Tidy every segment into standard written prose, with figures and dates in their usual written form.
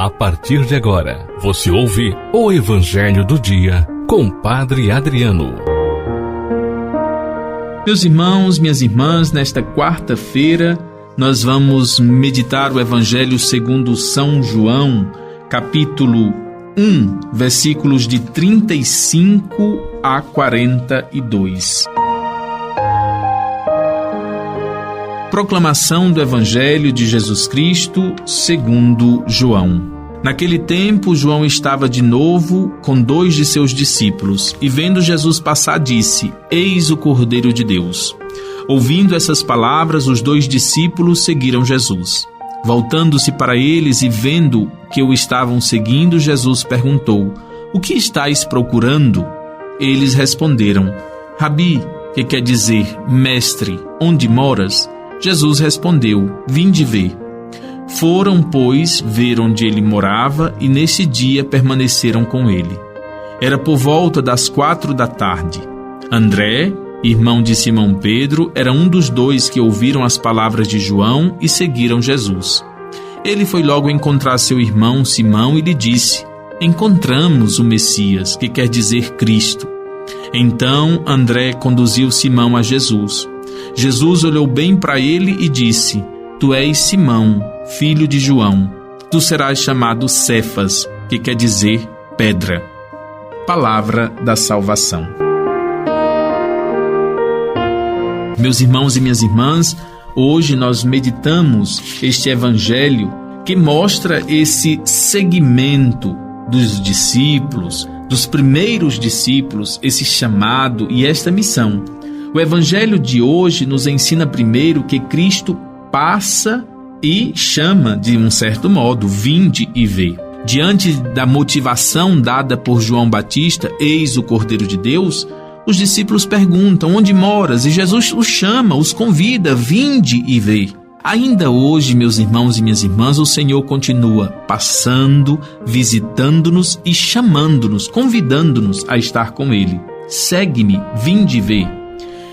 A partir de agora, você ouve o Evangelho do Dia com Padre Adriano. Meus irmãos, minhas irmãs, nesta quarta-feira nós vamos meditar o Evangelho segundo São João, capítulo 1, versículos de 35 a 42. Proclamação do Evangelho de Jesus Cristo segundo João. Naquele tempo, João estava de novo com 2 de seus discípulos, e vendo Jesus passar, disse: Eis o Cordeiro de Deus. Ouvindo essas palavras, os 2 discípulos seguiram Jesus. Voltando-se para eles e vendo que o estavam seguindo, Jesus perguntou: O que estáis procurando? Eles responderam: Rabi, que quer dizer mestre, onde moras? Jesus respondeu: Vinde ver. Foram, pois, ver onde ele morava, e nesse dia permaneceram com ele. Era por volta das 4 da tarde. André, irmão de Simão Pedro, era um dos 2 que ouviram as palavras de João e seguiram Jesus. Ele foi logo encontrar seu irmão Simão e lhe disse: Encontramos o Messias, que quer dizer Cristo. Então André conduziu Simão a Jesus. Jesus olhou bem para ele e disse: Tu és Simão, filho de João. Tu serás chamado Cefas, que quer dizer pedra. Palavra da salvação. Meus irmãos e minhas irmãs, hoje nós meditamos este evangelho que mostra esse seguimento dos discípulos, dos primeiros discípulos, esse chamado e esta missão. O evangelho de hoje nos ensina primeiro que Cristo passa e chama de um certo modo: vinde e vê. Diante da motivação dada por João Batista, eis o Cordeiro de Deus, os discípulos perguntam: onde moras? E Jesus os chama, os convida: vinde e vê. Ainda hoje, meus irmãos e minhas irmãs, o Senhor continua passando, visitando-nos e chamando-nos, convidando-nos a estar com Ele. Segue-me, vinde e vê.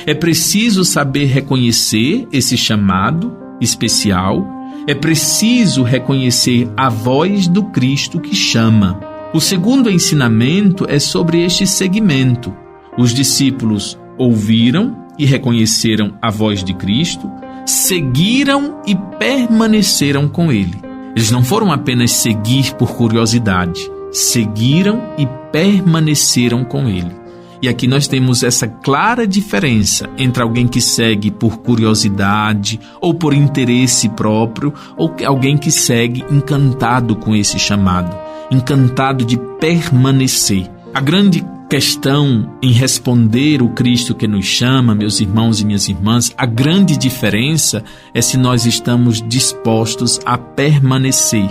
É preciso saber reconhecer esse chamado especial. É preciso reconhecer a voz do Cristo que chama. O segundo ensinamento é sobre este seguimento. Os discípulos ouviram e reconheceram a voz de Cristo, seguiram e permaneceram com Ele. Eles não foram apenas seguir por curiosidade, seguiram e permaneceram com Ele. E aqui nós temos essa clara diferença entre alguém que segue por curiosidade ou por interesse próprio, ou alguém que segue encantado com esse chamado, encantado de permanecer. A grande questão em responder o Cristo que nos chama, meus irmãos e minhas irmãs, a grande diferença é se nós estamos dispostos a permanecer.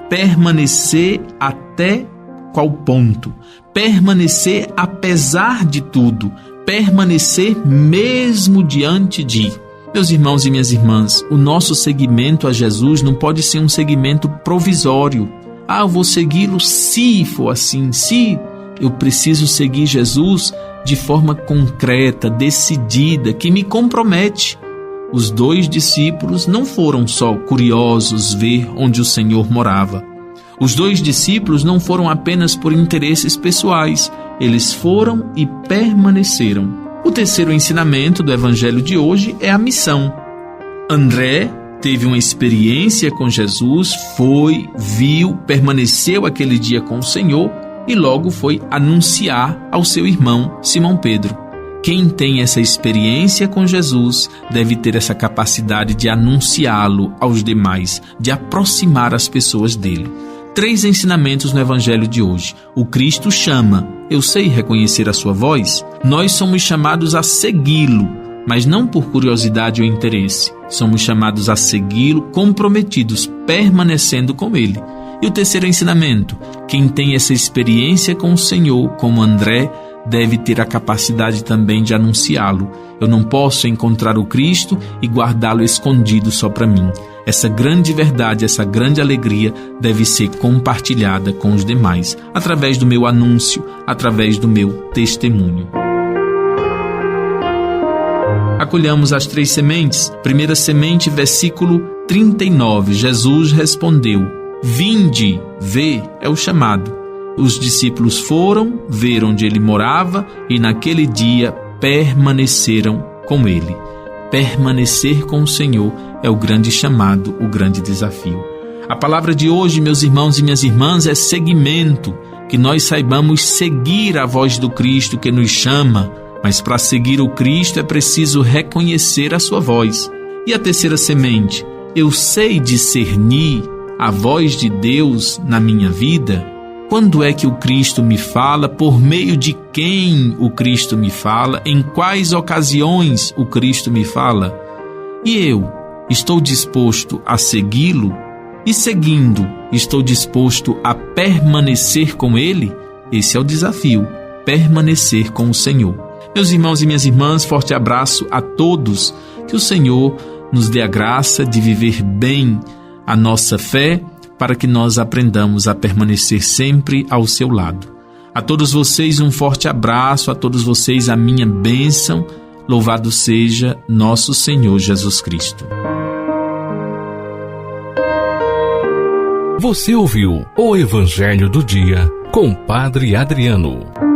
Permanecer até qual ponto? Permanecer apesar de tudo, permanecer mesmo diante de. Meus irmãos e minhas irmãs, o nosso seguimento a Jesus não pode ser um seguimento provisório. Eu vou segui-lo se for assim, se eu preciso seguir Jesus de forma concreta, decidida, que me compromete. Os 2 discípulos não foram só curiosos ver onde o Senhor morava. Os 2 discípulos não foram apenas por interesses pessoais, eles foram e permaneceram. O terceiro ensinamento do evangelho de hoje é a missão. André teve uma experiência com Jesus, foi, viu, permaneceu aquele dia com o Senhor e logo foi anunciar ao seu irmão Simão Pedro. Quem tem essa experiência com Jesus deve ter essa capacidade de anunciá-lo aos demais, de aproximar as pessoas dele. 3 ensinamentos no evangelho de hoje. O Cristo chama. Eu sei reconhecer a sua voz? Nós somos chamados a segui-lo, mas não por curiosidade ou interesse. Somos chamados a segui-lo comprometidos, permanecendo com ele. E o terceiro ensinamento: quem tem essa experiência com o Senhor, como André, deve ter a capacidade também de anunciá-lo. Eu não posso encontrar o Cristo e guardá-lo escondido só para mim. Essa grande verdade, essa grande alegria deve ser compartilhada com os demais, através do meu anúncio, através do meu testemunho. Acolhamos as 3 sementes. Primeira semente, versículo 39. Jesus respondeu: Vinde, vê, é o chamado. Os discípulos foram ver onde ele morava e naquele dia permaneceram com ele. Permanecer com o Senhor é o grande chamado, o grande desafio. A palavra de hoje, meus irmãos e minhas irmãs, é seguimento, que nós saibamos seguir a voz do Cristo que nos chama, mas para seguir o Cristo é preciso reconhecer a sua voz. E a terceira semente, eu sei discernir a voz de Deus na minha vida? Quando é que o Cristo me fala? Por meio de quem o Cristo me fala? Em quais ocasiões o Cristo me fala? E eu estou disposto a segui-lo? E seguindo, estou disposto a permanecer com Ele? Esse é o desafio, permanecer com o Senhor. Meus irmãos e minhas irmãs, forte abraço a todos. Que o Senhor nos dê a graça de viver bem a nossa fé, para que nós aprendamos a permanecer sempre ao seu lado. A todos vocês um forte abraço, a todos vocês a minha bênção. Louvado seja nosso Senhor Jesus Cristo. Você ouviu o Evangelho do Dia com Padre Adriano.